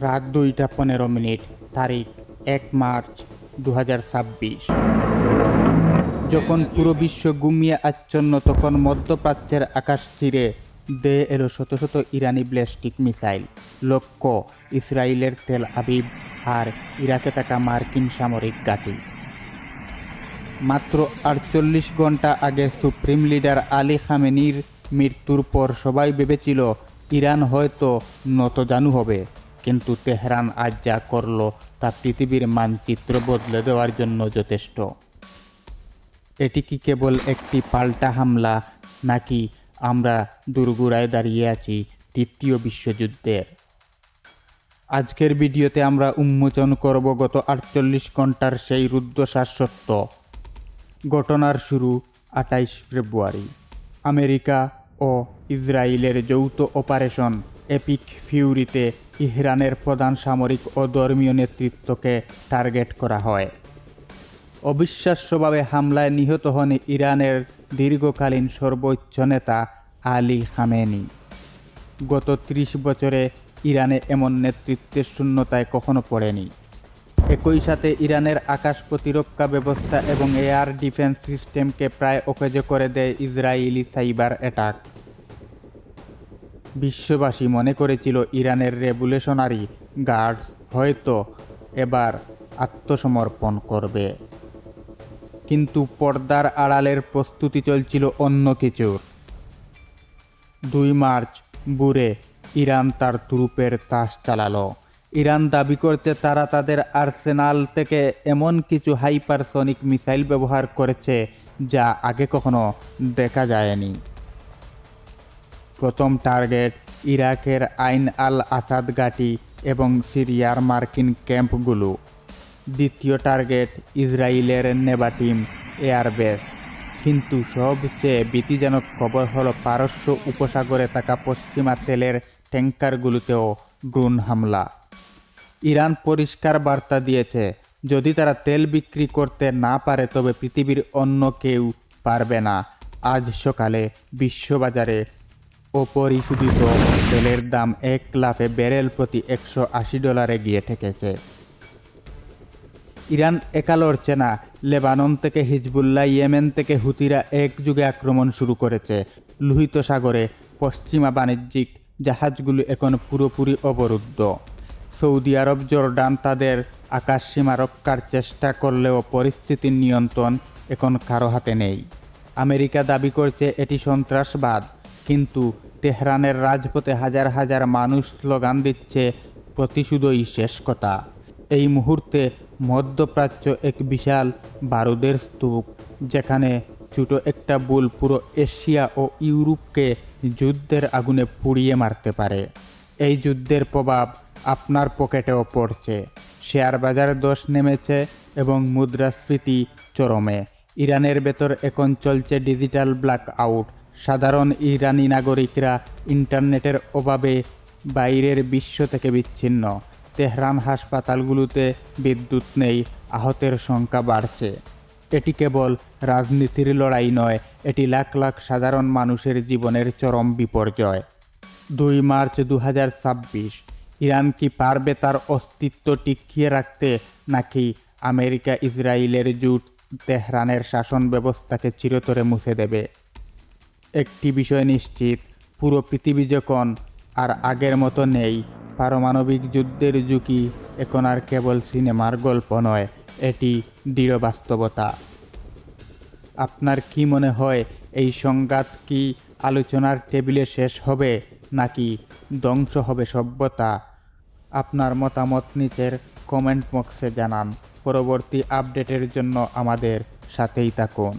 রাত 2:15 তারিখ 1 মার্চ 2026। যখন পুরো বিশ্ব ঘুমিয়ে আচ্ছন্ন, তখন মধ্যপ্রাচ্যের আকাশ চিরে দেয়ে এলো শত শত ইরানি ব্যালিস্টিক মিসাইল। লক্ষ্য ইসরায়েলের তেল আবিব আর ইরাকে থাকা মার্কিন সামরিক ঘাঁটি। মাত্র 48 ঘন্টা আগে সুপ্রিম লিডার আলী খামেনির মৃত্যুর পর সবাই ভেবেছিল ইরান হয়তো নতজানু হবে, কিন্তু তেহরান আজ যা করল তা পৃথিবীর মানচিত্র বদলে দেওয়ার জন্য যথেষ্ট। এটি কি কেবল একটি পাল্টা হামলা, নাকি আমরা দোরগোড়ায় দাঁড়িয়ে আছি তৃতীয় বিশ্বযুদ্ধের? আজকের ভিডিওতে আমরা উন্মোচন করব গত 48 ঘন্টার সেই রুদ্ধশ্বাস সত্য। ঘটনার শুরু 28 ফেব্রুয়ারি। আমেরিকা ও ইসরায়েলের যৌথ অপারেশন এপিক ফিউরিতে ইরানের প্রধান সামরিক ও ধর্মীয় নেতৃত্বকে টার্গেট করা হয়। অবিশ্বাস্যভাবে হামলায় নিহত হন ইরানের দীর্ঘকালীন সর্বোচ্চ নেতা আলী খামেনি। গত 30 বছরে ইরানে এমন নেতৃত্বের শূন্যতায় কখনো পড়েনি। একই সাথে ইরানের আকাশ প্রতিরক্ষা ব্যবস্থা এবং এয়ার ডিফেন্স সিস্টেমকে প্রায় অকেজ করে দেয় ইসরায়েলি সাইবার অ্যাটাক। বিশ্ববাসী মনে করেছিল ইরানের রেভলিউশনারি গার্ডস হয়তো এবার আত্মসমর্পণ করবে, কিন্তু পর্দার আড়ালের প্রস্তুতি চলছিল অন্য কিছুর। 2 মার্চ ভোরে ইরান তার ট্রুপের তাস চালালো। ইরান দাবি করছে তারা তাদের আর্সেনাল থেকে এমন কিছু হাইপারসনিক মিসাইল ব্যবহার করেছে যা আগে কখনো দেখা যায়নি। প্রথম টার্গেট ইরাকের আইন আল আসাদ ঘাঁটি এবং সিরিয়ার মার্কিন ক্যাম্পগুলো। দ্বিতীয় টার্গেট ইসরায়েলের নেভাটিম এয়ারবেস। কিন্তু সবচেয়ে ভীতিজনক খবর হলো পারস্য উপসাগরে থাকা পশ্চিমা তেলের ট্যাঙ্কারগুলোতেও ড্রোন হামলা। ইরান পরিষ্কার বার্তা দিয়েছে, যদি তারা তেল বিক্রি করতে না পারে তবে পৃথিবীর অন্য কেউ পারবে না। আজ সকালে বিশ্ববাজারে অপরিশোধিত তেলের দাম এক লাফে ব্যারেল প্রতি $180 গিয়ে ঠেকেছে। ইরান একা লড়ছে না। লেবানন থেকে হিজবুল্লাহ, ইয়েমেন থেকে হুতিরা একযোগে আক্রমণ শুরু করেছে। লোহিত সাগরে পশ্চিমা বাণিজ্যিক জাহাজগুলো এখন পুরোপুরি অবরুদ্ধ। সৌদি আরব, জর্ডান তাদের আকাশসীমা রক্ষার চেষ্টা করলেও পরিস্থিতির নিয়ন্ত্রণ এখন কারো হাতে নেই। আমেরিকা দাবি করছে এটি সন্ত্রাসবাদ, কিন্তু তেহরানের রাজপথে হাজার হাজার মানুষ স্লোগান দিচ্ছে প্রতিশোধই শেষ কথা। এই মুহূর্তে মধ্যপ্রাচ্য এক বিশাল বারুদের স্তূপ, যেখানে ছোট একটা বুল পুরো এশিয়া ও ইউরোপকে যুদ্ধের আগুনে পুড়িয়ে মারতে পারে। এই যুদ্ধের প্রভাব আপনার পকেটেও পড়ছে। শেয়ার বাজার দোষ নেমেছে এবং মুদ্রাস্ফীতি চরমে। ইরানের ভেতর এখন চলছে ডিজিটাল ব্ল্যাক আউট। সাধারণ ইরানি নাগরিকরা ইন্টারনেটের অভাবে বাইরের বিশ্ব থেকে বিচ্ছিন্ন। তেহরান হাসপাতালগুলোতে বিদ্যুৎ নেই, আহতের সংখ্যা বাড়ছে। এটি কেবল রাজনীতির লড়াই নয়, এটি লাখ লাখ সাধারণ মানুষের জীবনের চরম বিপর্যয়। 2 মার্চ 2026। ইরান কি পারবে তার অস্তিত্ব টিকিয়ে রাখতে, নাকি আমেরিকা ইসরায়েলের জোট তেহরানের শাসন ব্যবস্থাকে চিরতরে মুছে দেবে? একটি বিষয় নিশ্চিত, পুরো পৃথিবী যখন আর আগের মতো নেই, পারমাণবিক যুদ্ধের ঝুঁকি এখন আর কেবল সিনেমার গল্প নয়, এটি দৃঢ় বাস্তবতা। আপনার কি মনে হয়, এই সংঘাত কি আলোচনার টেবিলে শেষ হবে, নাকি ধ্বংস হবে সভ্যতা? আপনার মতামত নিচের কমেন্ট বক্সে জানান। পরবর্তী আপডেটের জন্য আমাদের সাথেই থাকুন।